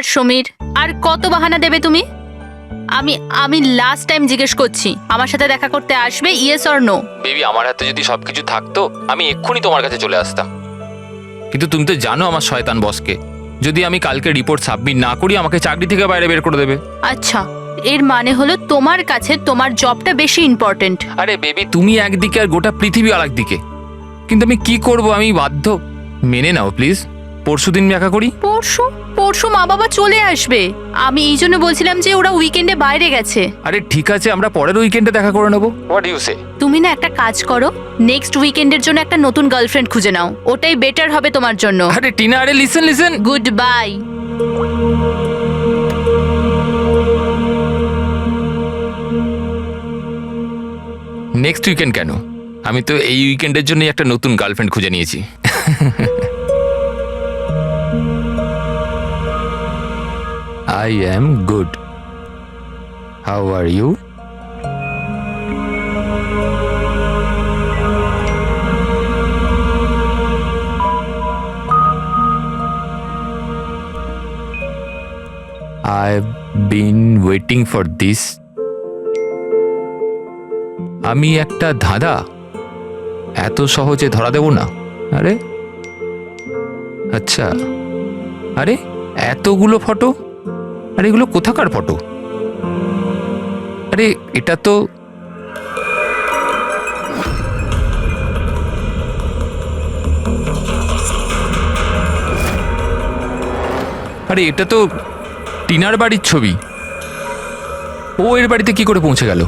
আর সমীর, আর কত বাহানা দেবে তুমি? আমি আমি লাস্ট টাইম জিজ্ঞেস করছি, আমার সাথে দেখা করতে আসবে, ইয়েস অর নো? বেবি, আমার হাতে যদি সবকিছু থাকতো আমি এক্ষুনি তোমার কাছে চলে আসতাম, কিন্তু তুমি তো জানো আমার শয়তান বসকে। যদি আমি কালকে রিপোর্ট সাবমিট না করি আমাকে চাকরি থেকে বাইরে বের করে দেবে। আচ্ছা, এর মানে হলো তোমার কাছে তোমার জবটা বেশি ইম্পর্টেন্ট। আরে বেবি, তুমি একদিকে আর গোটা পৃথিবী আরেক দিকে, কিন্তু আমি কি করব, আমি বাধ্য। মেনে নাও প্লিজ, পরশুদিন দেখা করি। পরশু? পরশু মা বাবা চলে আসবে। আমি এই জন্য বলছিলাম যে ওরা উইকেন্ডে বাইরে গেছে। আরে ঠিক আছে, আমরা পরের উইকেন্ডে দেখা করে নেবো। হোয়াট ইউ সে? তুমি না একটা কাজ করো, নেক্সট উইকেন্ডের জন্য একটা নতুন গার্লফ্রেন্ড খুঁজে নাও, ওটাই বেটার হবে তোমার জন্য। আরে টিনা, আরে listen. Good bye. Next weekend কেন? আমি তো এই উইকেন্ডের জন্য একটা নতুন গার্লফ্রেন্ড খুঁজে নিয়েছি। I am good. How are you? I've been waiting for this. আমি একটা ধাঁধা এত সহজে ধরা দেব না। আরে আচ্ছা, আরে এতগুলো ফটো, আরে এগুলো কোথাকার ফটো? আরে এটা তো টিনার বাড়ির ছবি। ও এর বাড়িতে কি করে পৌঁছে গেল?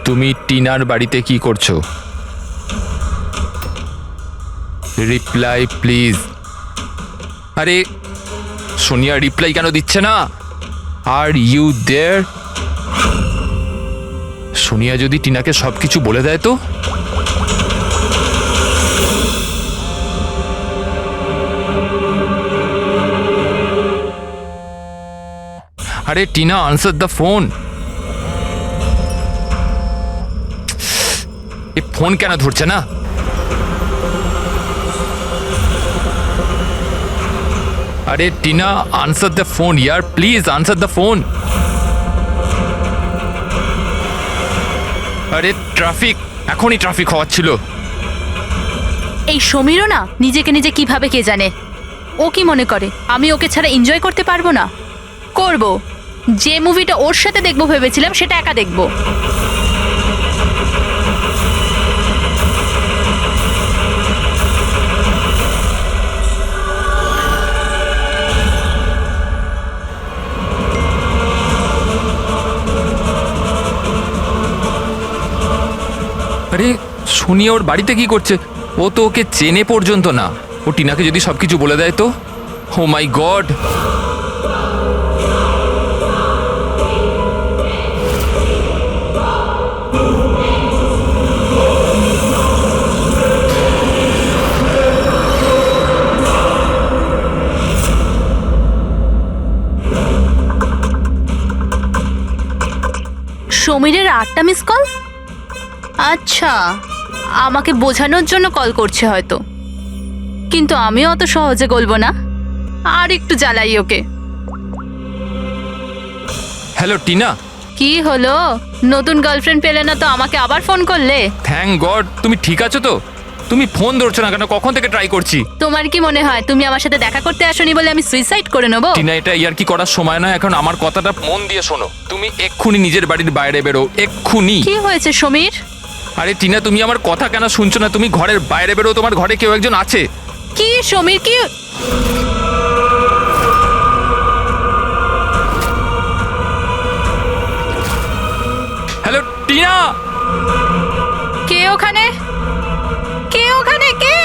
তুমি টিনার বাড়িতে কি করছো? Reply please. আরে সোনিয়া রিপ্লাই কেন দিচ্ছে না? Are you there? সোনিয়া যদি টিনাকে সবকিছু বলে দেয় তো? আরে Tina, answer the phone. A phone কেন ধরছে না? আরে Tina, answer the phone year, please answer the phone. আরে ট্রাফিক, এখনই ট্রাফিক হওয়াচ্ছিল। এই সমীরও না নিজেকে নিজে কিভাবে কে জানে। ও কি মনে করে আমি ওকে ছাড়া এনজয় করতে পারবো না? করব। যে মুভিটা ওর সাথে দেখবো ভেবেছিলাম সেটা একা দেখবো। আরে সোনিয়া ওর বাড়িতে কি করছে? ও তো ওকে চেনে পর্যন্ত না। ও টিনাকে যদি সবকিছু বলে দেয় তো? Oh my god! সমীরের 8টা মিস কল? আচ্ছা, আমাকে বোঝানোর জন্য কল করছে হয়তো, কিন্তু আমিও অত সহজে গলবো না। আর একটু জ্বালাই ওকে। হ্যালো টিনা। কি হলো? নতুন গার্লফ্রেন্ড পেলে না তো আমাকে আবার ফোন করলে? থ্যাংক গড, তুমি ঠিক আছো তো? তুমি ফোন ধরছো না কেন? কখন থেকে ট্রাই করছি। তোমার কি মনে হয় তুমি আমার সাথে দেখা করতে আসোনি বলে আমি সুইসাইড করে নেবো? টিনা, এটা ইয়ার কি করার সময় নয় এখন। আমার কথাটা মন দিয়ে শোনো। তুমি এক্ষুনি নিজের বাড়ির বাইরে বেরো, এক্ষুনি। কি হয়েছে সমীর? আরে টিনা, তুমি আমার কথা কেন শুনছো না? তুমি ঘরের বাইরে বেরো, তোমার ঘরে কেউ একজন আছে। কি সমীর, কি? হ্যালো টিনা। কে ওখানে? কে ওখানে? কে?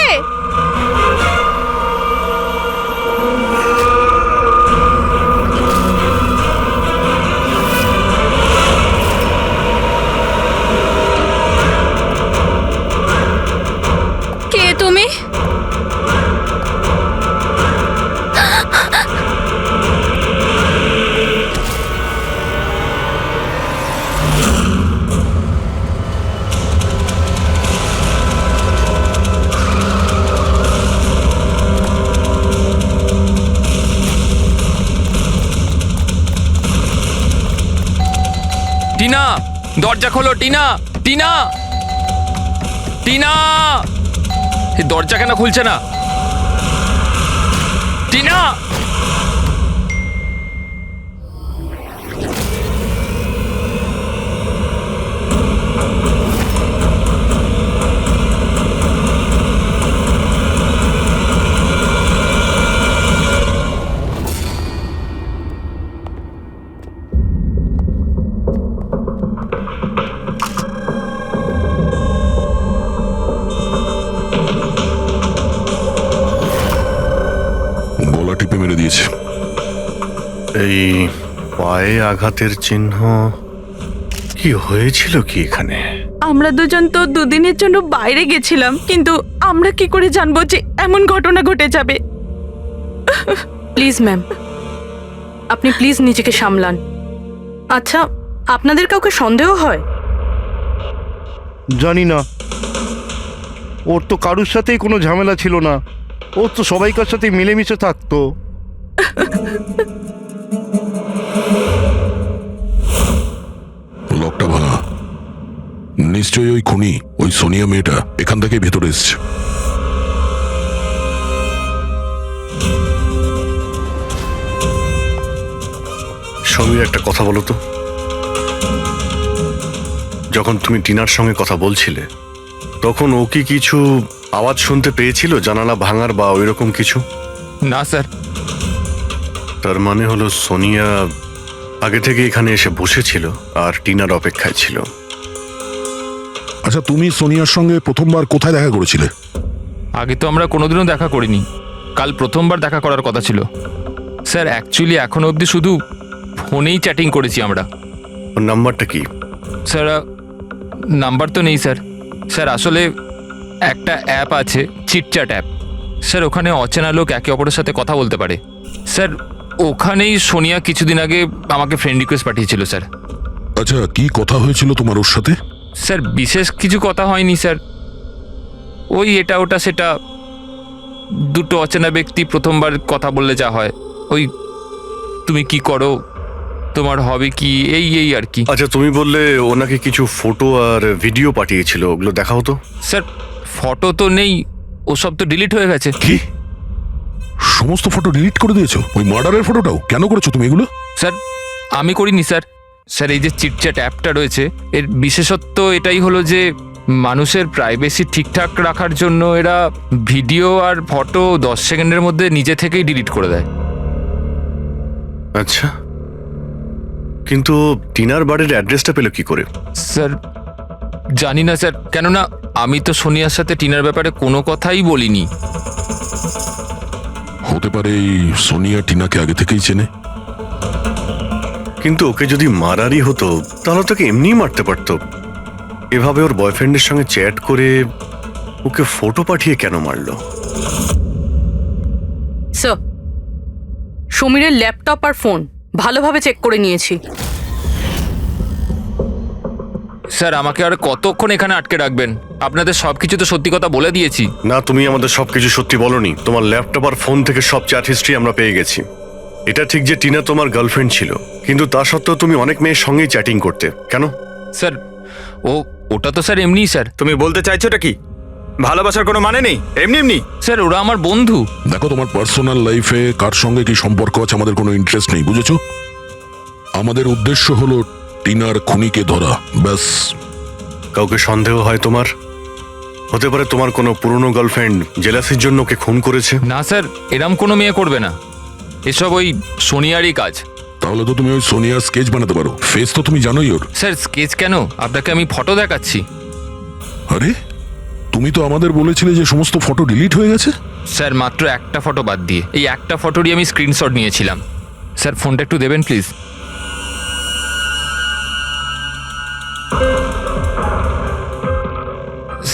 কে তুমি? টিনা, দরজা খোলো টিনা। টিনা, টিনা, এই দরজা কেন খুলছে না? টিনা, গলা টিপে মেরে দিয়েছে। এই পায়ে আঘাতের চিহ্ন, কি হয়েছিল কি এখানে? আমরা দুজন তো দুদিনের জন্য বাইরে গেছিলাম, কিন্তু আমরা কি করে জানবো যে এমন ঘটনা ঘটে যাবে? প্লিজ ম্যাম, আপনি প্লিজ নিজেকে সামলান। আচ্ছা, আপনাদের কাউকে সন্দেহ হয়? জানি না, ওর তো কারুর সাথেই কোনো ঝামেলা ছিল না। ওর তো সবাইকার সাথে মিলেমিশে থাকতো। লকটা ভাঙা, নিশ্চয়ই ওই খুনি, ওই সোনিয়া মেয়েটা এখান থেকে ভেতরে এসছে। সমীর, একটা কথা বলো তো। যখন তুমি টিনার সঙ্গে কথা বলছিলে, তখন ও কি কিছু আওয়াজ শুনতে পেয়েছিল, জানালা ভাঙার বা ওইরকম কিছু? না স্যার। তার মানে হলো সোনিয়া আগে থেকে এখানে এসে বসেছিল আর টিনার অপেক্ষায় ছিল। আচ্ছা, তুমি সোনিয়ার সঙ্গে প্রথমবার কোথায় দেখা করেছিলে? আগে তো আমরা কোনোদিনও দেখা করিনি, কাল প্রথমবার দেখা করার কথা ছিল স্যার। অ্যাকচুয়ালি এখনো অবধি শুধু ফোনেই চ্যাটিং করেছি আমরা। ওর নাম্বারটা কি? স্যার, নাম্বার তো নেই স্যার। স্যার আসলে একটা অ্যাপ আছে, চিটচ্যাট অ্যাপ স্যার। ওখানে অচেনা লোক একে অপরের সাথে কথা বলতে পারে স্যার। ওখানেই সোনিয়া কিছুদিন আগে আমাকে ফ্রেন্ড রিকোয়েস্ট পাঠিয়েছিল স্যার। আচ্ছা, কি কথা হয়েছিল তোমার ওর সাথে? স্যার বিশেষ কিছু কথা হয়নি স্যার, ওই এটা ওটা সেটা। দুটো অচেনা ব্যক্তি প্রথমবার কথা বললে যা হয়, ওই তুমি কি করো, তোমার হবি কি, এই এই আর কি। আচ্ছা, তুমি বললে ও নাকি কিছু ফটো আর ভিডিও পাঠিয়েছিল, ওগুলো দেখাও তো। স্যার ফটো তো নেই, ওসব তো ডিলিট হয়ে গেছে। কি সমস্ত ফটো ডিলিট করে দিয়েছো? ওই মার্ডারের ফটোটাও? কেন করেছো তুমি এগুলো? স্যার আমি করিনি স্যার। স্যার এই যে চিটচ্যাট অ্যাপটা রয়েছে, এর বিশেষত্ব এটাই হলো যে মানুষের প্রাইভেসি ঠিকঠাক রাখার জন্য এরা ভিডিও আর ফটো 10 সেকেন্ডের মধ্যে নিজে থেকেই ডিলিট করে দেয়। আচ্ছা, কিন্তু টিনার বাড়ির অ্যাড্রেসটা পেলো কি করে? স্যার জানি না স্যার, কেননা আমি তো সোনিয়ার সাথে টিনার ব্যাপারে কোনো কথাই বলিনি। হতে পারে এই সোনিয়া টিনাকে আগে থেকেই চেনে। কিন্তু ওকে যদি মারারই হতো তাহলে তোকে এমনিই মারতে পারতো। এভাবে ওর বয়ফ্রেন্ডের সঙ্গে চ্যাট করে ওকে ফটো পাঠিয়ে কেন মারলো? স্যার, সমীরের ল্যাপটপ আর ফোন ভালোভাবে চেক করে নিয়েছি। স্যার আমাকে আর কতক্ষণ এখানে আটকে রাখবেন? আপনাদের সব কিছু তো সত্যি কথা বলে দিয়েছি। না, তুমি আমাদের সবকিছু সত্যি বলনি। তোমার ল্যাপটপ আর ফোন থেকে সব চ্যাট হিস্ট্রি আমরা পেয়ে গেছি। এটা ঠিক যে টিনা তোমার গার্লফ্রেন্ড ছিল, কিন্তু তা সত্ত্বেও তুমি অনেক মেয়ের সঙ্গেই চ্যাটিং করতে কেন? স্যার ওটা তো স্যার এমনিই স্যার। তুমি বলতে চাইছোটা কি? ভালোবাসার কোনো মানে নেই, এমনি এমনি? স্যার ওরা আমার বন্ধু। দেখো, তোমার পার্সোনাল লাইফে কার সঙ্গে কি সম্পর্ক আছে আমাদের কোনো ইন্টারেস্ট নেই, বুঝেছো? আমাদের উদ্দেশ্য হলো টিনার খুনিকে ধরা, ব্যাস। কাউকে সন্দেহ হয় তোমার? হতে পারে তোমার কোনো পুরনো গার্লফ্রেন্ড জেলাসির জন্য ওকে খুন করেছে। না স্যার, এরম কোনো মেয়ে করবে না, এসব ওই সোনিয়ারই কাজ। তাহলে তো তুমি ওই সোনিয়ার স্কেচ বানাতে পারো, ফেস তো তুমি জানোই ওর। স্যার স্কেচ কেন, আপনাকে আমি ফটো দেখাচ্ছি। আরে, তুমি তো আমাদের বলেছিলে যে সমস্ত ফটো ডিলিট হয়ে গেছে। স্যার মাত্র একটা ফটো বাদ দিয়ে, এই একটা ফটোরই আমি স্ক্রিনশট নিয়েছিলাম। স্যার ফোনটা একটু দেবেন প্লিজ।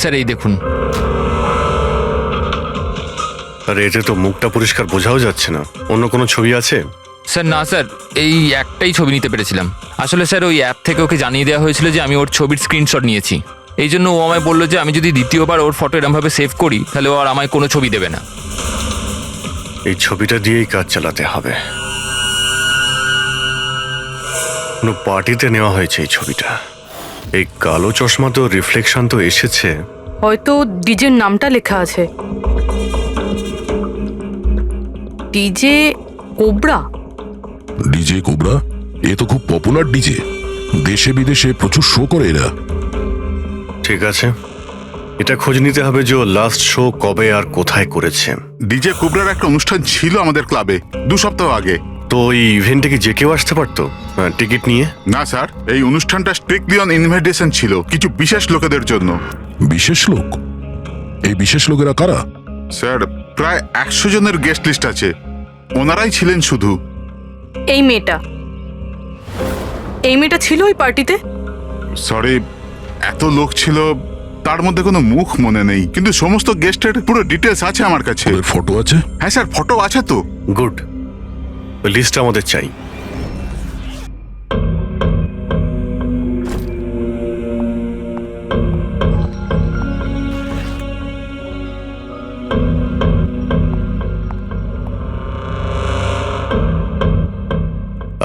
স্যার এই দেখুন। আর এতে তো মুখটা পরিষ্কার বোঝাও যাচ্ছে না। অন্য কোনো ছবি আছে? স্যার না স্যার, এই একটাই ছবি নিতে পেরেছিলাম। আসলে স্যার ওই অ্যাপ থেকে ওকে জানিয়ে দেওয়া হয়েছিল যে আমি ওর ছবির স্ক্রিনশট নিয়েছি। এই জন্য ও আমায় বললো যে আমি যদি দ্বিতীয়বার ওর ফটো এরমভাবে সেভ করি তাহলে ও আর আমায় কোনো ছবি দেবে না। এই ছবিটা দিয়েই কাজ চালাতে হবে। কোনো পার্টিতে নেওয়া হয়েছে এই ছবিটা। এই কালো চশমা তো রিফ্লেকশন তো এসেছে। হয়তো ডিজের নামটা লেখা আছে, ডিজে কোবরা। ডিজে কোবরা, এ তো খুব পপুলার ডিজে, দেশে বিদেশে প্রচুর শো করে এরা। ঠিক আছে, এটা খোঁজ নিতে হবে যে লাস্ট শো কবে আর কোথায় করেছে। ডিজে কুবরার একটা অনুষ্ঠান ছিল আমাদের ক্লাবে 2 সপ্তাহ আগে। তো এই ইভেন্টে কি যে কেউ আসতে পারতো টিকিট নিয়ে? না স্যার, এই অনুষ্ঠানটা স্ট্রিক্টলি অন ইনভাইটেশন ছিল, কিছু বিশেষ লোকেদের জন্য। বিশেষ লোক? এই বিশেষ লোকেরা কারা? স্যার, প্রায় 100 জনের গেস্ট লিস্ট আছে, ওনারাই ছিলেন শুধু। এই মেয়েটা ছিল ওই পার্টিতে? সরি, এত লোক ছিল, তার মধ্যে কোনো মুখ মনে নেই, কিন্তু সমস্ত গেস্টের পুরো ডিটেলস আছে আমার কাছে। ওদের ফটো আছে? হ্যাঁ স্যার, ফটো আছে তো। গুড, লিস্ট আমাদের চাই।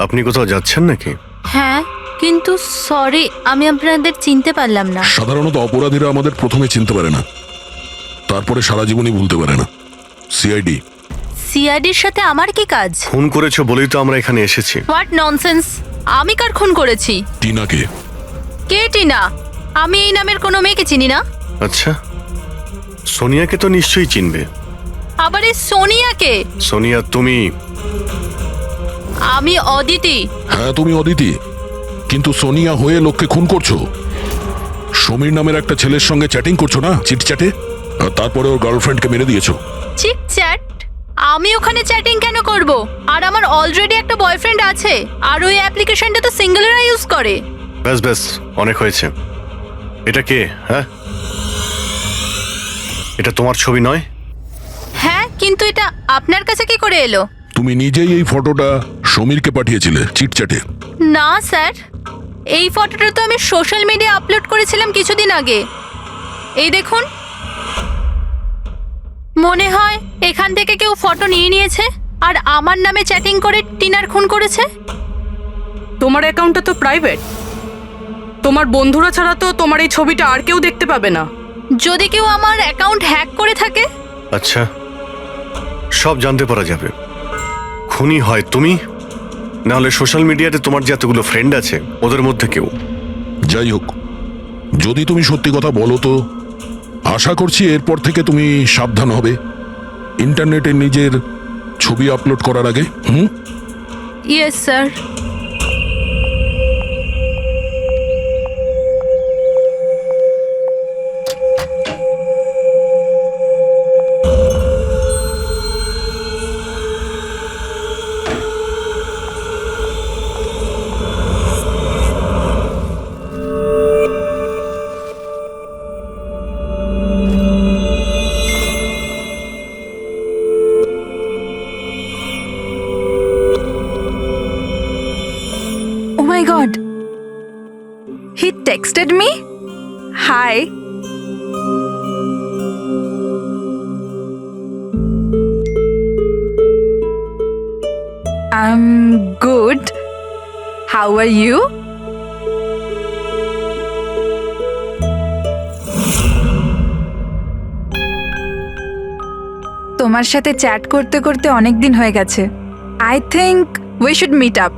আপনি কোথাও যাচ্ছেন নাকি? হ্যাঁ, কিন্তু সরি, আমি আপনাদের চিনতে পারলাম না। সাধারণত অপরাধীরা আমাদের প্রথমে চিনতে পারে না, তারপরে সারা জীবনই ভুলতে পারে না। সিআইডি। সিআইডির সাথে আমার কি কাজ? খুন করেছো বলেই তো আমরা এখানে এসেছি। What nonsense! আমি কার খুন করেছি? টিনাকে। কে টিনা? আমি এই নামের কোনো মেয়েকে চিনি না। আচ্ছা, সোনিয়াকে তো নিশ্চয়ই চিনবে। আবার এই সোনিয়াকে? সোনিয়া তুমি? আমি অদিতি। হ্যাঁ, তুমি অদিতি, কিন্তু সোনিয়া হয়ে লোককে খুন করছো। সমীর নামের একটা ছেলের সঙ্গে চ্যাটিং করছো না, চিটচ্যাটে, আর তারপরে ওর গার্লফ্রেন্ডকে মেরে দিয়েছো। Cheat chat? আমি ওখানে চ্যাটিং কেন করব? আর আমার অলরেডি একটা বয়ফ্রেন্ড আছে, আর ওই অ্যাপ্লিকেশনটা তো সিঙ্গেলরা ইউজ করে। ব্যাস ব্যাস, অনেক হয়েছে। এটা কে? হ্যাঁ, এটা তোমার ছবি নয়? হ্যাঁ, কিন্তু এটা আপনার কাছে কি করে এলো? তুমি নিজেই এই ফটোটা সমীরকে পাঠিয়েছিলে চিটচ্যাটে। না স্যার, এই ফটোটা তো আমি সোশ্যাল মিডিয়া আপলোড করেছিলাম কিছুদিন আগে। এই দেখুন, মনে হয় এখান থেকে কেউ ফটো নিয়ে নিয়েছে আর আমার নামে চ্যাটিং করে টিনার খুন করেছে। তোমার অ্যাকাউন্টটা তো প্রাইভেট, তোমার বন্ধুরা ছাড়া তো তোমার এই ছবিটা আর কেউ দেখতে পাবে না। যদি কেউ আমার অ্যাকাউন্ট হ্যাক করে থাকে? আচ্ছা, সব জানতে পারা যাবে। খুনি হয় তুমি, না হলে সোশ্যাল মিডিয়াতে তোমার যে এতগুলো ফ্রেন্ড আছে ওদের মধ্যে কেউ। যাই হোক, যদি তুমি সত্যি কথা বলো তো আশা করছি এরপর থেকে তুমি সাবধান হবে ইন্টারনেটে নিজের ছবি আপলোড করার আগে। Yes sir. Oh my god. He texted me? Hi. I'm good. How are you? তোমার সাথে চ্যাট করতে করতে অনেক দিন হয়ে গেছে। I think we should meet up.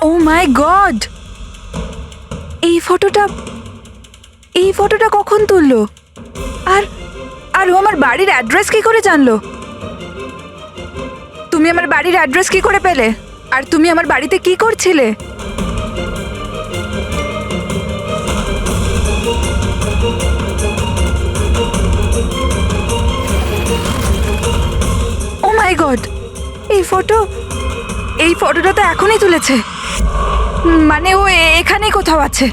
Oh my god! এই ফটোটা কখন তুললো? আর ও আমার বাড়ির অ্যাড্রেস কি করে জানলো? তুমি আমার বাড়ির অ্যাড্রেস কি করে পেলে? আর তুমি আমার বাড়িতে কি করছিলে? ও মাই গড! এই ফটোটা তো এখনই তুলেছে, মানে ও এখানেই কোথাও আছে।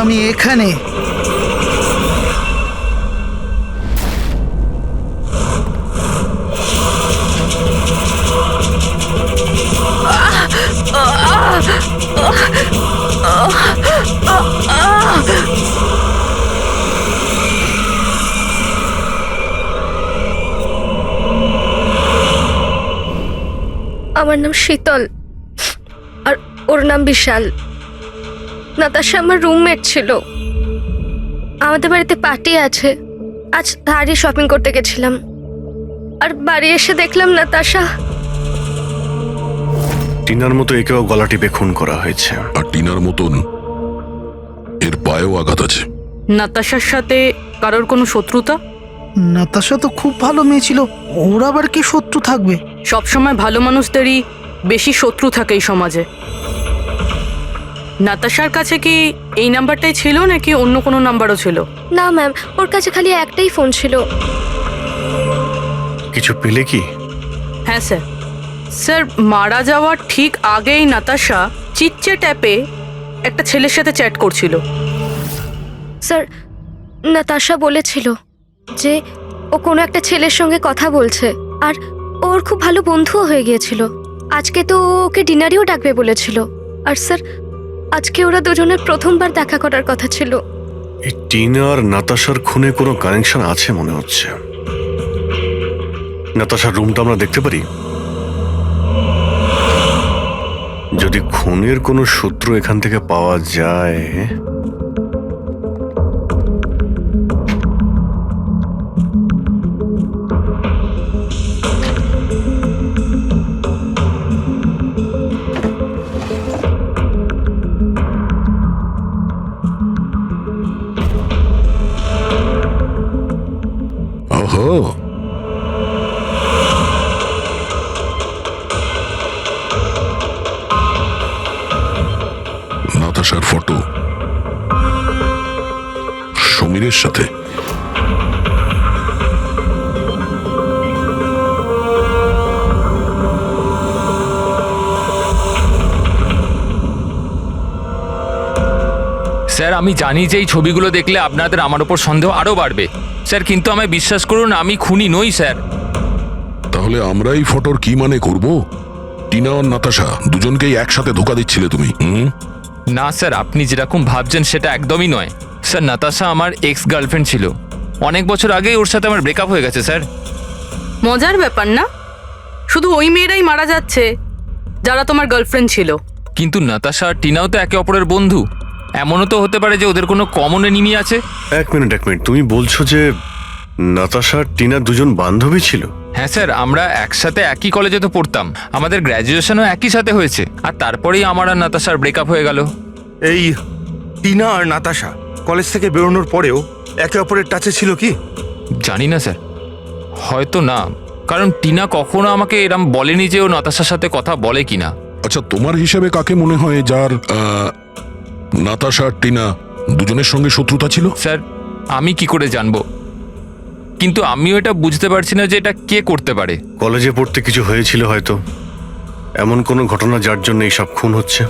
আমি এখানে। আমার নাম শীতল আর ওর নাম বিশাল। নাতাশা আমার রুমমেট ছিল। আমাদের বাড়িতে পার্টি আছে, আজ ধারে শপিং করতে গেছিলাম আর বাড়ি এসে দেখলাম নাতাশা। টিনার মতো একেও গলা টিপে খুন করা হয়েছে। আর টিনার মতন এর পায়েও আঘাত আছে। নাতাশার সাথে কারোর কোনো শত্রুতা? নাতাশা তো খুব ভালো মেয়ে ছিল, ওর আবার কি শত্রু থাকবে? সবসময় ভালো মানুষদেরই বেশি শত্রু থাকে এই সমাজে। নাতাশার কাছে কি এই নাম্বারটাই ছিল নাকি অন্য কোনো নাম্বারও ছিল? না ম্যাম, ওর কাছে খালি একটাই ফোন ছিল। কিছু পেলে কি? হ্যাঁ স্যার। স্যার, মারা যাওয়ার ঠিক আগেই নাতাশা চিটচ্যাট অ্যাপে একটা ছেলের সাথে চ্যাট করছিল। স্যার, নাতাশা বলেছিল যে ও কোনো একটা ছেলের সঙ্গে কথা বলছে আর ওর খুব ভালো বন্ধুও হয়ে গিয়েছিল। আজকে তো ও ওকে ডিনারেও ডাকবে বলেছিল। আর স্যার, আজকে ওরা দুজনের প্রথমবার দেখা করার কথা ছিল। এই টিনা আর নাতাশার খুনে কোনো কানেকশন আছে মনে হচ্ছে। নাতাশার রুমটা আমরা দেখতে পারি? যদি খুনের কোনো সূত্র এখান থেকে পাওয়া যায়। ওহো, নাতাশার ফটো সমীরের সাথে। স্যার আমি জানি যে এই ছবিগুলো দেখলে আপনাদের আমার ওপর সন্দেহ আরও বাড়বে স্যার, কিন্তু আমায় বিশ্বাস করুন আমি খুনি নই স্যার। তাহলে আমরা এই ফটোর কি মানে করব? টিনা আর নাতাশা দুজনকেই একসাথে ধোকা দিচ্ছিলে তুমি। না স্যার, আপনি যেরকম ভাবছেন সেটা একদমই নয় স্যার। নাতাশা আমার এক্স গার্লফ্রেন্ড ছিল, অনেক বছর আগেই ওর সাথে আমার ব্রেকআপ হয়ে গেছে স্যার। মজার ব্যাপার না? শুধু ওই মেয়েরাই মারা যাচ্ছে যারা তোমার গার্লফ্রেন্ড ছিল। কিন্তু নাতাশা আর টিনাও তো একে অপরের বন্ধু। এমনও তো হতে পারে যে ওদের কোনো কমন এনিমি আছে। এক মিনিট, তুমি বলছো যে নাতাশা আর টিনা দুজন বান্ধবী ছিল? হ্যাঁ স্যার, আমরা একসাথে একই কলেজে তো পড়তাম, আমাদের গ্র্যাজুয়েশনও একই সাথে হয়েছে। আর তারপরেই আমার আর নাতাশার ব্রেকআপ হয়ে গেল। এই টিনা আর নাতাশা কলেজ থেকে বেরোনোর পরেও একে অপরের টাচে ছিল কি? জানি না স্যার, হয়তো না, কারণ টিনা কখনো আমাকে এরম বলেনি যে ও নাতাশার সাথে কথা বলে কিনা। আচ্ছা, তোমার হিসেবে কাকে মনে হয় যার নাতাশা আর টিনা দুজনের সঙ্গে শত্রুতা ছিল? স্যার আমি কি করে জানবো, কিন্তু আমিও এটা বুঝতে পারছি না যে এটা কে করতে পারে। কলেজে পড়তে কিছু হয়েছিল হয়তো, এমন কোনো ঘটনা যার জন্য এইসব খুন হচ্ছে।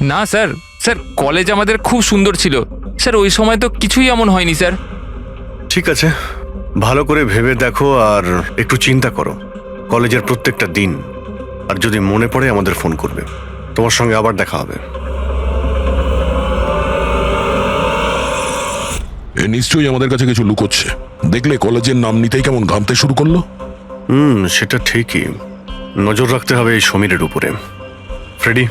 না স্যার, স্যার কলেজ আমাদের খুব সুন্দর ছিল স্যার, ওই সময় তো কিছুই এমন হয়নি স্যার। ঠিক আছে, ভালো করে ভেবে দেখো আর একটু চিন্তা করো কলেজের প্রত্যেকটা দিন। আর যদি মনে পড়ে আমাদের ফোন করবে, তোমার সঙ্গে আবার দেখা হবে। এ নিশ্চয়ই আমাদের কাছে কিছু লুকোচ্ছে। দেখলে কলেজের নাম নিতেই কেমন ঘামতে শুরু করলো। সেটা ঠিকই, নজর রাখতে হবে এই সমীরের উপরে। ফ্রেডি,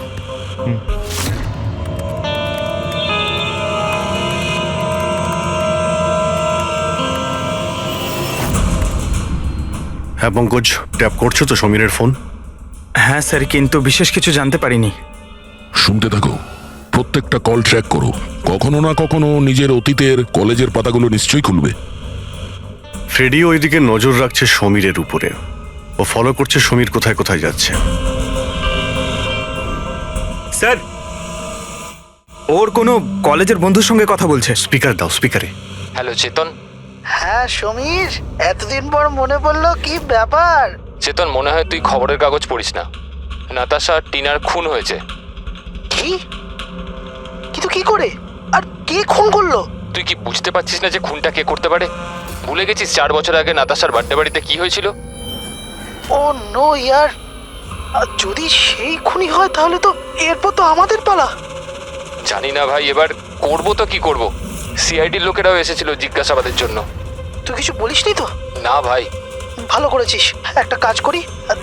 হ্যাঁ পঙ্কজ, ট্যাপ করছো তো সমীরের ফোন? হ্যাঁ স্যার, কিন্তু বিশেষ কিছু জানতে পারিনি। শুনতে থাকো, প্রত্যেকটা কল ট্র্যাক করো। কখনো না কখনো নিজের অতীতের কলেজের পাতাগুলো নিশ্চয়ই খুলবে। ফ্রেডি ওইদিকে নজর রাখছে সমীরের উপরে, ও ফলো করছে সমীর কোথায় কোথায় যাচ্ছে। স্যার, ওর কোনো কলেজের বন্ধুর সঙ্গে কথা বলছে। স্পিকার দাও, স্পিকারে। হ্যালো চেতন। হ্যাঁ সমীর, এতদিন পর মনে পড়লো, কি ব্যাপার? চেতন, মনে হয় তুই খবরের কাগজ পড়িস না। নাতাশা আর টিনার খুন হয়েছে। কি কিন্তু কি করে? আর কে খুন করলো? তুই কি বুঝতে পারছিস না যে খুনটা কে করতে পারে? ভুলে গেছিস 4 বছর আগে নাতাশার বার্থডে বাড়িতে কি হয়েছিল? ও নো ইয়ার, যদি সেই খুনি হয় তাহলে তো এরপর তো আমাদের পালা। জানি না ভাই, এবার করবো তো কি করব। সিআইডির লোকেরাও এসেছিল জিজ্ঞাসাবাদের জন্য। তুই কিছু বলিসনি তো? না ভাই। ভালো করেছিস। একটা কাজ করি,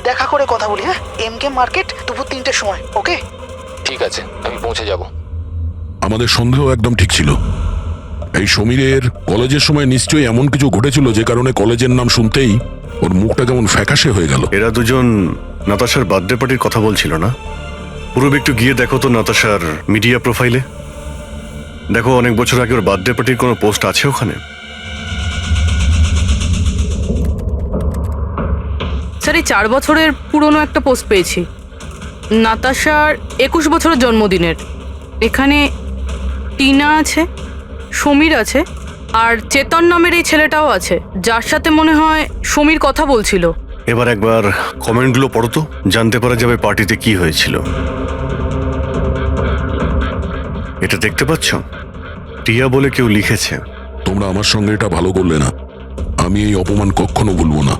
দেখা করে কথা বলি। হ্যাঁ, এমকে মার্কেট দুপুর 3টের সময়। ওকে, ঠিক আছে, আমি পৌঁছে যাব। আমাদের সন্দেহ একদম ঠিক ছিল। এই সমীরের কলেজের সময় নিশ্চয়ই এমন কিছু ঘটেছিল যে কারণে কলেজের নাম শুনতেই ওর মুখটা কেমন ফ্যাকাশে হয়ে গেল। এরা দুজন নাতাশার বার্থডে পার্টির কথা বলছিল না? পূর্বে একটু গিয়ে দেখো তো নাতাশার মিডিয়া প্রোফাইলে। দেখো অনেক বছর আগে ওর বার্থডে পার্টির কোনো পোস্ট আছে ওখানে? স্যার, এই 4 বছরের পুরনো একটা পোস্ট পেয়েছি, নাতাশার 21 বছরের জন্মদিনের। এখানে টিনা আছে, সমীর আছে, আর চেতন নামের এই ছেলেটাও আছে, যার সাথে মনে হয় সমীর কথা বলছিল। এবার একবার কমেন্টগুলো পড়ো তো, জানতে পারা যাবে পার্টিতে কি হয়েছিল। এটা দেখতে পাচ্ছ? টিয়া বলে কেউ লিখেছে। তোমরা আমার সঙ্গে এটা ভালো করলে না। আমি এই অপমান কখনো ভুলবো না।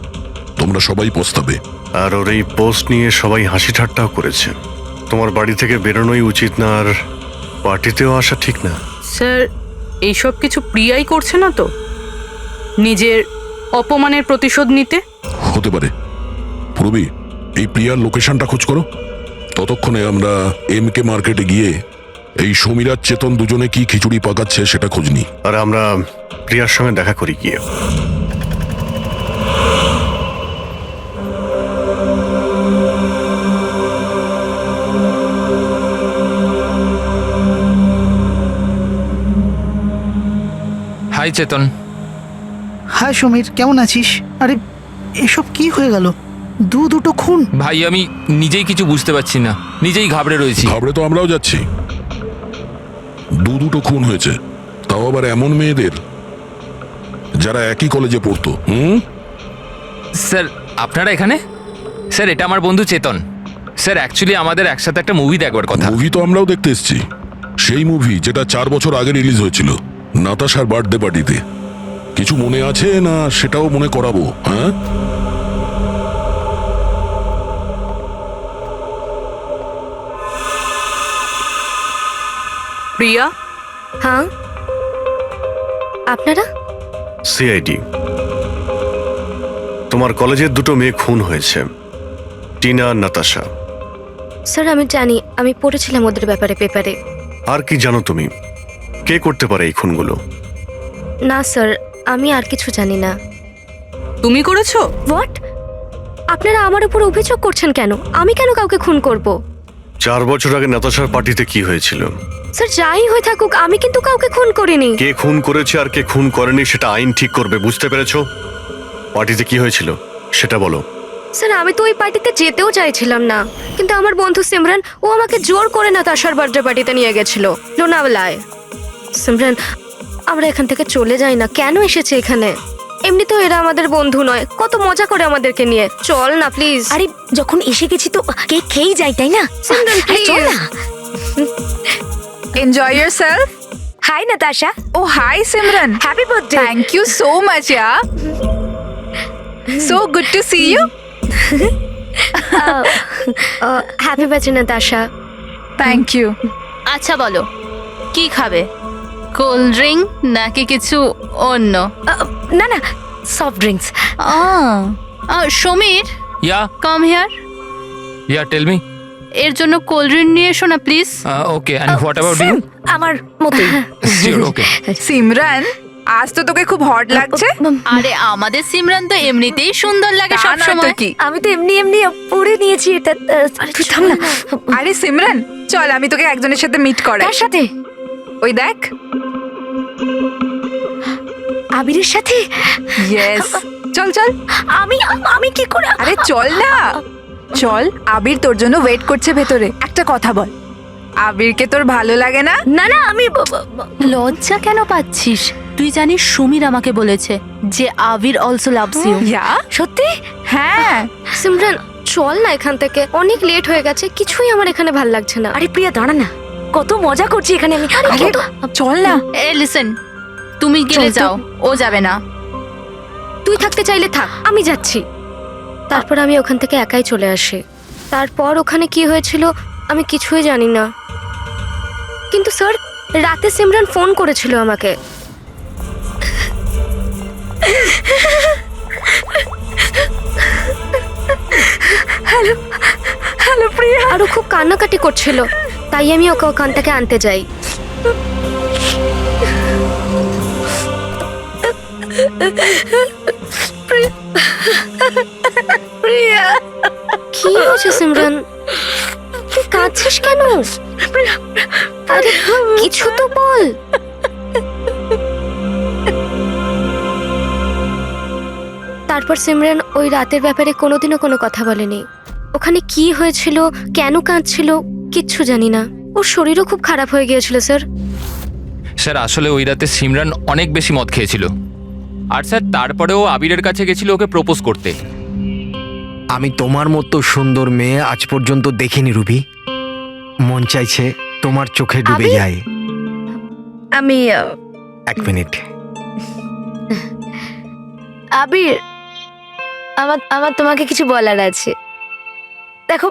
তোমরা সবাই পস্তাবে। আর ওর এই পোস্ট নিয়ে সবাই হাসি ঠাট্টাও করেছে। তোমার বাড়ি থেকে বেরোনোই উচিত না, আর পার্টিতেও আসা ঠিক না। স্যার, এইসব কিছু প্রিয়াই করছে না তো, নিজের অপমানের প্রতিশোধ নিতে? হতে পারে। পূর্বী, এই প্রিয়ার লোকেশনটা খোঁজ করো। ততক্ষণে আমরা এমকে মার্কেটে গিয়ে এই সমীর আর চেতন দুজনে কি খিচুড়ি পাকাচ্ছে সেটা খোঁজ নিই। আর আমরা প্রিয়ার সঙ্গে দেখা করি গিয়ে। হাই চেতন। হাই সমীর, কেমন আছিস? আরে এসব কি হয়ে গেল? দুটো খুন। ভাই আমি নিজেই কিছু বুঝতে পারছি না, নিজেই ঘাবড়ে রয়েছি। ঘাবড়ে তো আমরাও যাচ্ছি। দুটো খুন হয়েছে, তাও আবার এমন মেয়েদের যারা একই কলেজে পড়তো। স্যার আপনারা এখানে? স্যার এটা আমার বন্ধু চেতন। স্যার অ্যাকচুয়ালি আমাদের একসাথে একটা মুভি দেখবার কথা। মুভি তো আমরাও দেখতে এসেছি। সেই মুভি যেটা 4 বছর আগে রিলিজ হয়েছিল নাতাশার বার্থডে পার্টিতে। কিছু মনে আছে না সেটাও মনে করাবো? হ্যাঁ, প্রিয়া? হ্যাঁ, আপনারা? সিআইডি। তোমার কলেজের দুটো মেয়ে খুন হয়েছে, টিনা আর নাতাশা। স্যার আমি জানি, আমি পড়েছিলাম ওদের ব্যাপারে পেপারে। আর কি জানো তুমি? কে করতে পারে এই খুনগুলো? না স্যার, আমি আর কিছু জানি না। তুমি করেছো? হোয়াট? আপনারা আমার উপর অভিযোগ করছেন কেন? আমি কেন কাউকে খুন করব? 4 বছর আগে নাতাশার পার্টিতে কি হয়েছিল? স্যার যাই হয়ে থাকুক, আমি কিন্তু কাউকে খুন করিনি। কে খুন করেছে আর কে খুন করেনি সেটা আইন ঠিক করবে, বুঝতে পেরেছো? পার্টিতে কি হয়েছিল সেটা বলো। স্যার আমি তো ওই পার্টিতে যেতেও চাইছিলাম না, কিন্তু আমার বন্ধু সিমরান ও আমাকে জোর করে নাতাশার বার্থডে পার্টিতে নিয়ে গেছিল লোনাওয়ালায়। সিমরান, আমরা এখান থেকে চলে যাই না। কেন এসেছে এখানে? এমনিতেও এরা আমাদের বন্ধু নয়, কত মজা করে আমাদেরকে নিয়ে। চল না প্লিজ। আরে যখন এসে গেছি তো কেক খেয়েই যাই, তাই না? সিমরান চল প্লিজ। না। Enjoy yourself. Hi Natasha. Oh, hi Simran. Happy birthday. Thank you so much, yeah. So good to see you. Happy birthday Natasha. Thank you. আচ্ছা বলো, কি খাবে? কোল্ড ড্রিঙ্ক নাকি কিছু অন্য? না না, soft drinks. Samir, ya come here. Ya tell me. এর জন্য কোল্ড ড্রিঙ্ক নিয়ে এসো না please. Okay, and what about you? আমার মতোই। শিওর, ওকে। সিমরান, আজ তো তোকে খুব হট লাগছে। আরে আমাদের সিমরান তো এমনিতেই সুন্দর লাগে তা সব নয় তো সময়। কি? আমি তো এমনি এমনি পরে নিয়েছি এটা। তুই থাম না। আরে সিমরান, চল আমি তোকে একজনের সাথে মিট করাই। কার সাথে? ওই দেখ। আবিরের সাথে? ইয়েস, চল চল। আমি আমি কি করে? আরে চল না, চল। আবির তোর জন্য ওয়েট করছে ভেতরে। একটা কথা বল, আবিরকে তোর ভালো লাগে না? না না, আমি লজ্জা কেন পাচ্ছিস? তুই জানিস সমীর আমাকে বলেছে যে আবির অলসো লাভস ইউ। ইয়া, সত্যি? হ্যাঁ। সিমরান চল না এখান থেকে, অনেক লেট হয়ে গেছে, কিছুই আমার এখানে ভাল লাগছে না। আরে প্রিয়া দাঁড়া না। কত মজা করছি এখানে আমি। আরে চল না। এ লিসেন, তুমি গেলে চল তো। যাও, ও যাবে না। তুই থাকতে চাইলে থাক, আমি যাচ্ছি। তারপর আমি ওখান থেকে একাই চলে আসি। তারপর ওখানে কি হয়েছিল আমি কিছুই জানি না, কিন্তু স্যার রাতে সিমরান ফোন করেছিল আমাকে। হ্যালো প্রিয়া। আরো খুব কান্নাকাটি করছিল, তাই আমি ওকে ওখান থেকে আনতে যাই। প্রিয়া কি হয়েছে সিমরান, তুই কাঁদছিস কেন? আরে কিছু তো বল। তারপর সিমরান ওই রাতের ব্যাপারে কোনোদিনও কোনো কথা বলেনি। ওখানে কি হয়েছিল, কেন কাঁদছিল, কিচ্ছু জানি না। ওর শরীরও খুব খারাপ হয়ে গিয়েছিল স্যার। স্যার আসলে ওই রাতে সিমরান অনেক বেশি মদ খেয়েছিল। আর স্যার তারপরেও আবিরের কাছে গেছিল ওকে প্রপোজ করতে। আমি তোমার মতো সুন্দর মেয়ে আজ পর্যন্ত দেখিনি রুবি। মন চাইছে তোমার চোখে ডুবে আবির? যায়। আমি 1 মিনিট। আবির, আমার আমার তোমাকে কিছু বলার আছে। দেখো,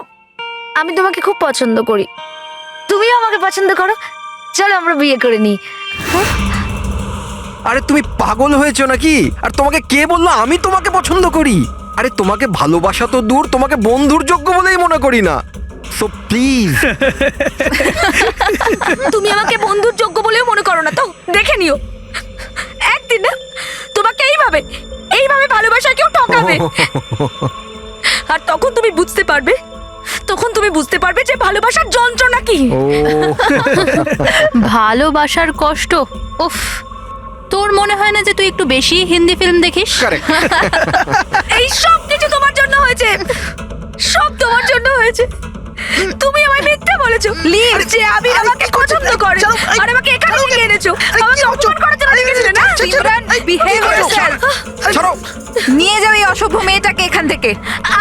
আমি তোমাকে খুব পছন্দ করি, তুমিও আমাকে পছন্দ করো। চলো আমরা বিয়ে করে নিই। আরে তুমি পাগল হয়েছো নাকি? আর তোমাকে কে বললো আমি তোমাকে পছন্দ করি? আরে তোমাকে ভালোবাসা তো দূর, তোমাকে বন্ধুর যোগ্য বলেই মনে করি না। So please. তুমি আমাকে বন্ধুর যোগ্য বলেও মনে করো না তো? দেখে নিও, একদিন না তোমাকে এইভাবে এইভাবে ভালোবাসা কেউ ঠকাবে। আর তখন তুমি বুঝতে পারবে যে ভালোবাসার যন্ত্রণা কি। ও ভালোবাসার কষ্ট, উফ। তোর মনে হয় না যে তুই একটু বেশি হিন্দি ফিল্ম দেখিস? এই সব কিছু তোমার জন্য হয়েছে, সব তোমার জন্য হয়েছে। তুমি আমায় মিথ্যে বলেছো যে আমি আমাকে পছন্দ করে, আর আমাকে এখানে ডেকে এনেছো। আমাকে অপমান করার জন্য ডেকেছিলে না? Simran, behave yourself. ছাড়ো। নিয়ে যাও এই অসভ্য মেয়েটাকে এখান থেকে।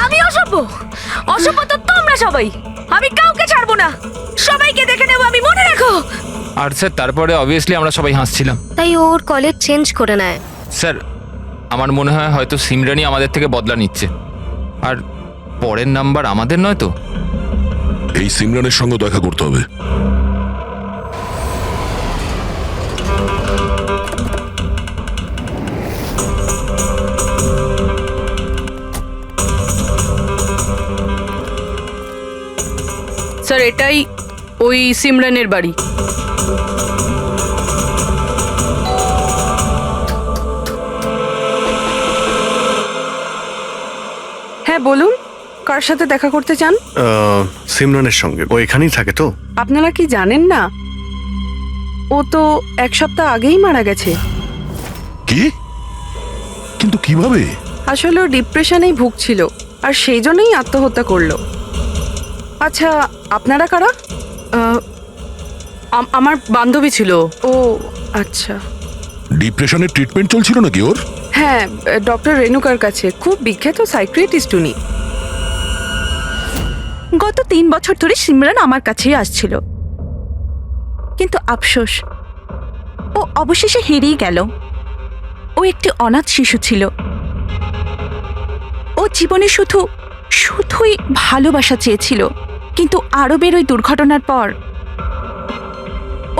আমি অসভ্য? অসভ্য তো তোমরা সবাই। আমি কাউকে ছাড়বো না, সবাইকে দেখে নেবো আমি, মনে রাখো। আর স্যার তারপরে অবভিয়াসলি আমরা সবাই হাসছিলাম। তাই ওর কলেজ চেঞ্জ করে নেয়। স্যার আমার মনে হয় হয়তো সিমরানই আমাদের থেকে বদলা নিচ্ছে। আর পরের নাম্বার আমাদের নয় তো? এই সিমরানের সঙ্গে দেখা করতে হবে। স্যার এটাই ওই সিমরানের বাড়ি। হ্যাঁ বলুন, কার সাথে দেখা করতে চান? সিমরানের সঙ্গে। ও এখানেই থাকে তো? আপনারা কি জানেন না, ও তো 1 সপ্তাহ আগেই মারা গেছে। কি? কিন্তু কিভাবে? আসলে ও ডিপ্রেশনেই ভুগছিল, আর সেই জন্যই আত্মহত্যা করলো। আচ্ছা, আপনারা কারা? আমার বান্ধবী ছিল। ও আচ্ছা। ডিপ্রেশনের ট্রিটমেন্ট চলছিল নাকি ওর? হ্যাঁ, ডক্টর রেণুকার কাছে, খুব বিখ্যাত সাইকিয়াট্রিস্ট উনি। গত 3 বছর ধরে সিমরান আমার কাছেই আসছিল, কিন্তু আফসোস ও অবশেষে হেরিয়ে গেল। ও একটি অনাথ শিশু ছিল। ও জীবনে শুধুই ভালোবাসা চেয়েছিল, কিন্তু আরবের ওই দুর্ঘটনার পর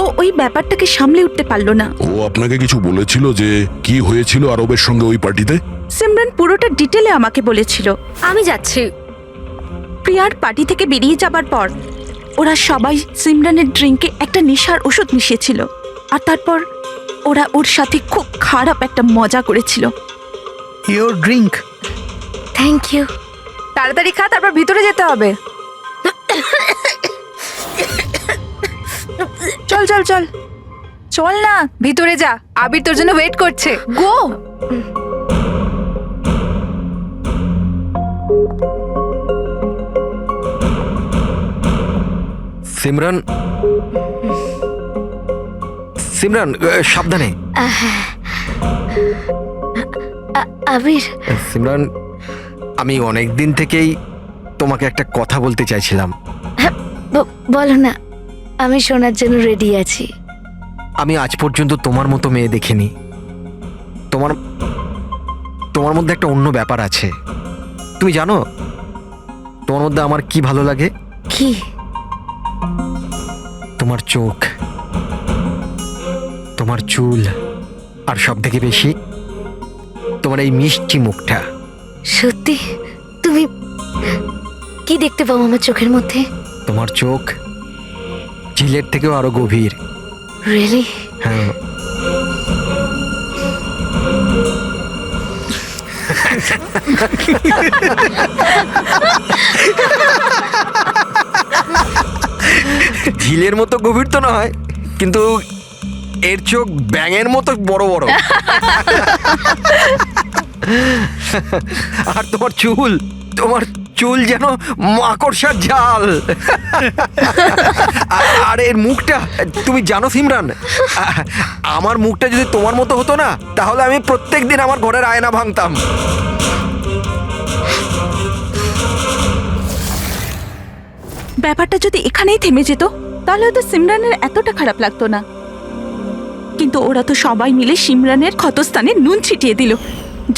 ও ওই ব্যাপারটাকে সামলে উঠতে পারল না। ও আপনাকে কিছু বলেছিল যে কি হয়েছিল আরবের সঙ্গে ওই পার্টিতে? সিমরান পুরোটা ডিটেলে আমাকে বলেছিল। আমি যাচ্ছি। প্রিয়ার পার্টি থেকে বেরিয়ে যাবার পর ওরা সবাই সিমরানের ড্রিঙ্কে একটা নেশার ওষুধ মিশিয়েছিল, আর তারপর ওরা ওর সাথে খুব খারাপ একটা মজা করেছিল। Your drink. Thank you. তাড়াতাড়ি খা, তারপর ভিতরে যেতে হবে। চল চল চল চল না, ভিতরে যা, আবির তোর জন্য ওয়েট করছে। গো। সিমরান, সিমরান সাবধানে। আবির, সিমরান, আমি অনেক দিন থেকেই তোমাকে একটা কথা বলতে চাইছিলাম। বলো না। আমি শোনার জন্য রেডি আছি। আমি আজ পর্যন্ত তোমার মতো মেয়ে দেখিনি। তোমার তোমার মধ্যে একটা অন্য ব্যাপার আছে। তুমি জানো তোমার মধ্যে আমার কি ভালো লাগে? কি? তোমার চোখ, তোমার চুল, আর সব থেকে বেশি তোমার এই মিষ্টি মুখটা। সত্যি? তুমি কি দেখতে পাও আমার চোখের মধ্যে? তোমার চোখ ঝিলের থেকেও আরো গভীর। রিয়েলি? হ্যাঁ। ঝিলের মতো গভীর তো নয়, কিন্তু এর চোখ ব্যাঙের মতো বড় বড়। আর তোমার চুল যেন মাকড়সার জাল। আর এর মুখটা, তুমি জানো সিমরান, আমার মুখটা যদি তোমার মতো হতো না, তাহলে আমি প্রত্যেকদিন আমার ঘরের আয়না ভাঙতাম। ব্যাপারটা যদি এখানেই থেমে যেত তাহলে হয়তো সিমরানের এতটা খারাপ লাগতো না, কিন্তু ওরা তো সবাই মিলে সিমরানের ক্ষতস্থানে নুন ছিটিয়ে দিল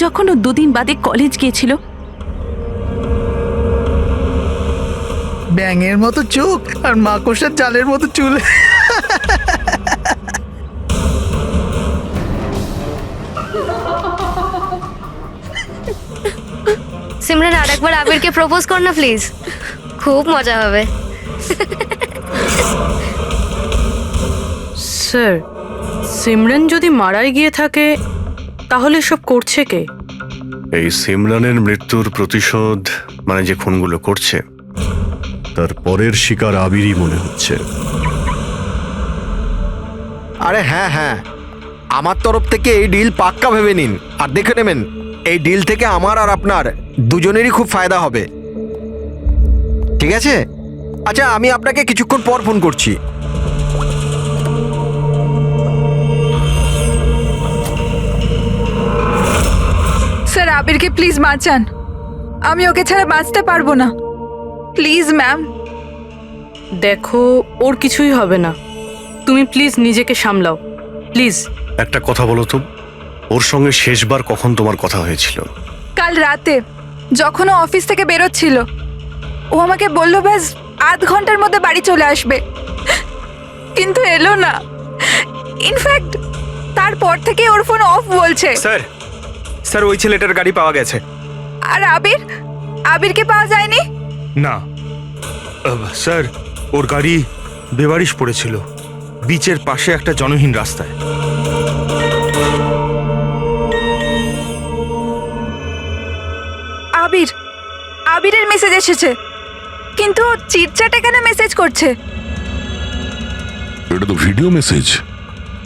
যখন ও 2 দিন বাদে কলেজ গিয়েছিল। ব্যাঙের মতো চোখ আর মাকড়সার জালের মতো চুল। সিমরান, আরেকবার আবিরকে প্রপোজ কর না প্লিজ, খুব মজা হবে। স্যার, সিমরান যদি মারাই গিয়ে থাকে তাহলে সব করছে কে? এই সিমরানের মৃত্যুর প্রতিশোধ মানে যে খুনগুলো করছে তার পরের শিকার আবিরই মনে হচ্ছে। আরে হ্যাঁ হ্যাঁ, আমার তরফ থেকে এই ডিল পাক্কা ভেবে নিন। আর দেখে নেবেন, এই ডিল থেকে আমার আর আপনার দুজনেরই খুব ফায়দা হবে। ঠিক আছে? আচ্ছা, আমি আপনাকে কিছুক্ষণ পর ফোন করছি। স্যার, আবিরকে প্লিজ বাঁচান, আমি ওকে ছাড়া বাঁচতে পারবো না। Please ma'am. দেখো, ওর কিছুই হবে না, তুমি প্লিজ নিজেকে সামলাও, প্লিজ। একটা কথা বলো তো, ওর সঙ্গে শেষবার কখন তোমার কথা হয়েছিল? কাল রাতে যখন ও অফিস থেকে বেরোচ্ছিল, ও আমাকে বললো ব্যাস আধ ঘন্টার মধ্যে বাড়ি চলে আসবে, কিন্তু এলো না। ইনফ্যাক্ট তারপর থেকে ওর ফোন অফ বলছে। স্যার ওই ছেলেটার গাড়ি পাওয়া গেছে। আর আবিরকে পাওয়া যায়নি? না স্যার, ওর গাড়ি বেবারিশ পড়েছিল বিচের পাশে একটা জনহীন রাস্তায়। আবিরের মেসেজ এসেছে, কিন্তু চিটচ্যাটে কেন মেসেজ করছে? এটা তো ভিডিও মেসেজ।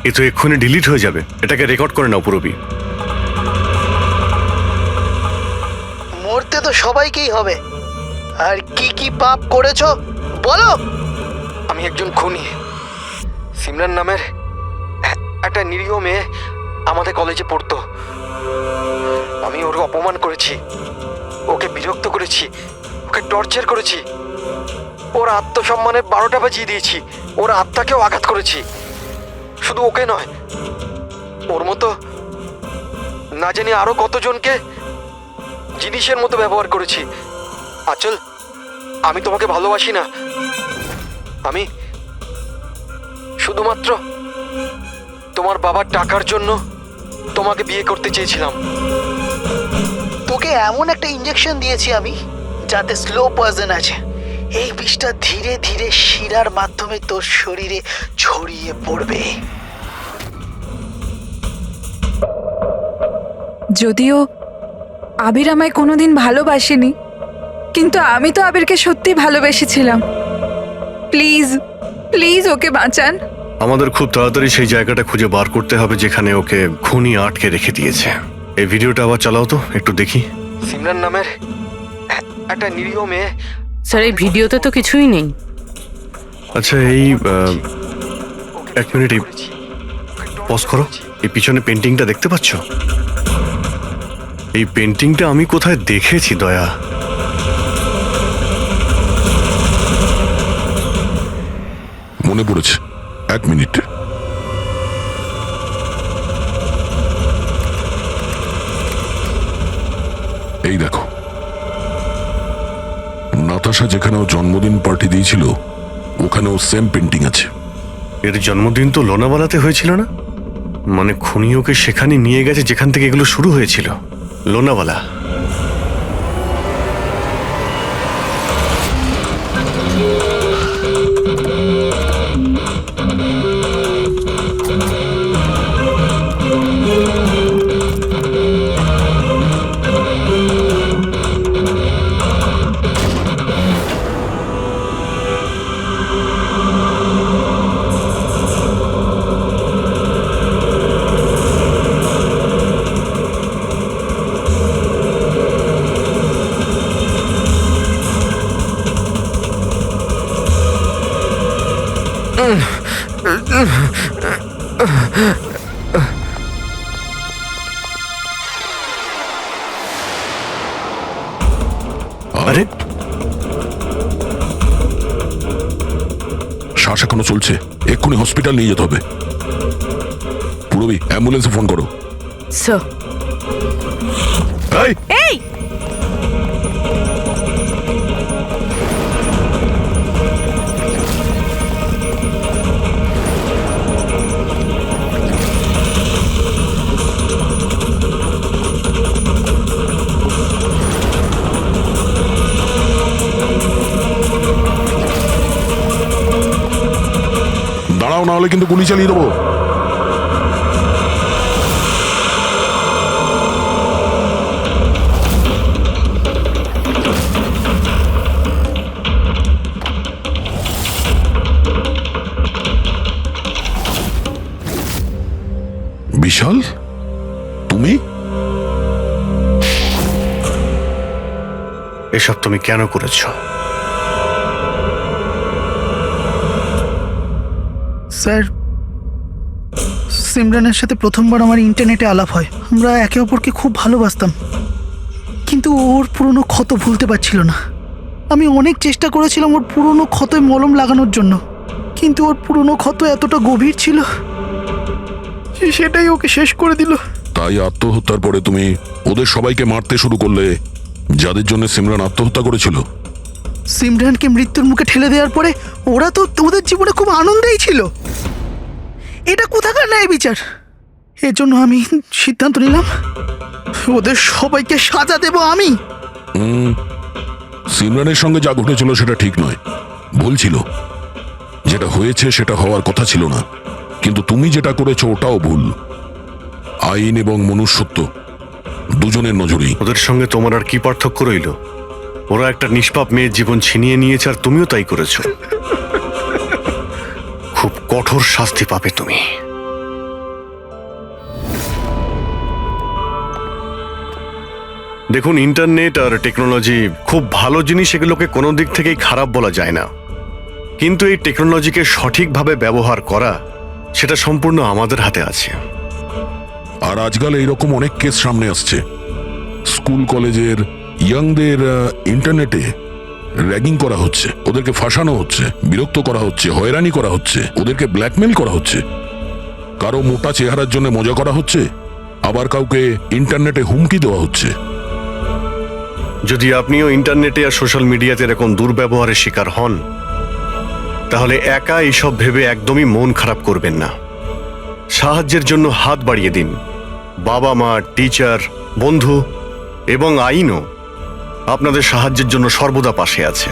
এ তো এক্ষুনি ডিলিট হয়ে যাবে, এটাকে রেকর্ড করে নাও পুরোপি। মরতে তো সবাইকেই হবে, আর কি কি পাপ করেছো বলো। আমি একজন খুনি। সিমরান নামের একটা নিরীহ মেয়ে আমাদের কলেজে পড়তো। আমি ওর অপমান করেছি, ওকে বিরক্ত করেছি, ওকে টর্চার করেছি, ওর আত্মসম্মানের 12টা বাজিয়ে দিয়েছি, ওর আত্মাকেও আঘাত করেছি। শুধু ওকে নয়, ওর মতো না জানি আরো কতজনকে জিনিসের মতো ব্যবহার করেছি। আচল, আমি তোমাকে ভালোবাসি না, আমি শুধুমাত্র তোমার বাবার টাকার জন্য তোমাকে বিয়ে করতে চেয়েছিলাম। তোকে এমন একটা ইঞ্জেকশন দিয়েছি আমি, যাতে স্লো পয়জন আছে। এই বিষটা ধীরে ধীরে শিরার মাধ্যমে তোর শরীরে ছড়িয়ে পড়বে। যদিও আবির আমায় কোনোদিন ভালোবাসেনি, কিন্তু আমি তো আবিরকে সত্যি ভালোবেসেছিলাম। প্লিজ প্লিজ ওকে বাঁচান। আমাদের খুব তাড়াতাড়ি সেই জায়গাটা খুঁজে বার করতে হবে যেখানে ওকে খুনি আটকে রেখে দিয়েছে। এই ভিডিওটা আবার চালাও তো, একটু দেখি। সিমরান নামের একটা নিরীহ মেয়ে। স্যার, এই ভিডিওতে তো কিছুই নেই। আচ্ছা, এই 1 মিনিট পজ করো। এই পিছনে পেন্টিংটা দেখতে পাচ্ছ? এই পেন্টিংটা আমি কোথায় দেখেছি দয়া। মনে পড়েছে, 1 মিনিট। এই দেখো, নাতাশা যেখানে ও জন্মদিন পার্টি দিয়েছিল ওখানেও সেম পেন্টিং আছে। এর জন্মদিন তো লোনাওয়ালাতে হয়েছিল না? মানে খুনি ওকে সেখানে নিয়ে গেছে যেখান থেকে এগুলো শুরু হয়েছিল, লোনাওয়ালা। আরে শ্বাস এখনো চলছে, এক্ষুনি হসপিটাল নিয়ে যেতে হবে। পুরবি, অ্যাম্বুলেন্সে ফোন করো। স্যার। এই, এই দাঁড়াও, না হলে কিন্তু গুলি চালিয়ে দেবো। বিশাল, তুমি? এসব তুমি কেন করেছো? স্যার, সিমরানের সাথে প্রথমবার আমার ইন্টারনেটে আলাপ হয়। আমরা একে অপরকে খুব ভালোবাসতাম, কিন্তু ওর পুরনো ক্ষত ভুলতে পারছিল না। আমি অনেক চেষ্টা করেছিলাম ওর পুরনো ক্ষতয় মলম লাগানোর জন্য, কিন্তু ওর পুরনো ক্ষত এতটা গভীর ছিল, সেটাই ওকে শেষ করে দিল। তাই আত্মহত্যার পরে তুমি ওদের সবাইকে মারতে শুরু করলে, যাদের জন্য সিমরান আত্মহত্যা করেছিল। সিমরানকে মৃত্যুর মুখে ঠেলে দেওয়ার পরে ওরা তো ওদের জীবনে খুব আনন্দেই ছিল। এটা কোথাকার ন্যায় বিচার? এর জন্য আমি সিদ্ধান্ত নিলাম ওদের সবাইকে সাজা দেব আমি। সিমরানের সঙ্গে যা ঘটেছিল সেটা ঠিক নয়, ভুল ছিল। যেটা হয়েছে সেটা হওয়ার কথা ছিল না, কিন্তু তুমি যেটা করেছো ওটাও ভুল। আইন এবং মনুষ্যত্ব দুজনের নজরেই। ওদের সঙ্গে তোমার আর কি পার্থক্য রইল? ওরা একটা নিষ্পাপ মেয়ের জীবন ছিনিয়ে নিয়েছে, আর তুমিও তাই করেছো। খুব কঠোর শাস্তি পাবে তুমি। দেখুন, ইন্টারনেট আর টেকনোলজি খুব ভালো জিনিস, এগুলোকে কোনো দিক থেকেই খারাপ বলা যায় না। কিন্তু এই টেকনোলজিকে সঠিকভাবে ব্যবহার করা, সেটা সম্পূর্ণ আমাদের হাতে আছে। আর আজকাল এইরকম অনেক কেস সামনে আসছে। স্কুল কলেজের ইয়াংদের ইন্টারনেটে র্যাগিং করা হচ্ছে, ওদেরকে ফাঁসানো হচ্ছে, বিরক্ত করা হচ্ছে, হয়রানি করা হচ্ছে, ওদেরকে ব্ল্যাকমেল করা হচ্ছে। কারো মোটা চেহারার জন্য মজা করা হচ্ছে, আবার কাউকে ইন্টারনেটে হুমকি দেওয়া হচ্ছে। যদি আপনিও ইন্টারনেটে আর সোশ্যাল মিডিয়াতে এরকম দুর্ব্যবহারের শিকার হন, তাহলে একা এইসব ভেবে একদমই মন খারাপ করবেন না। সাহায্যের জন্য হাত বাড়িয়ে দিন। বাবা মা, টিচার, বন্ধু এবং আইনও আপনাদের সাহায্যের জন্য সর্বদা পাশে আছে।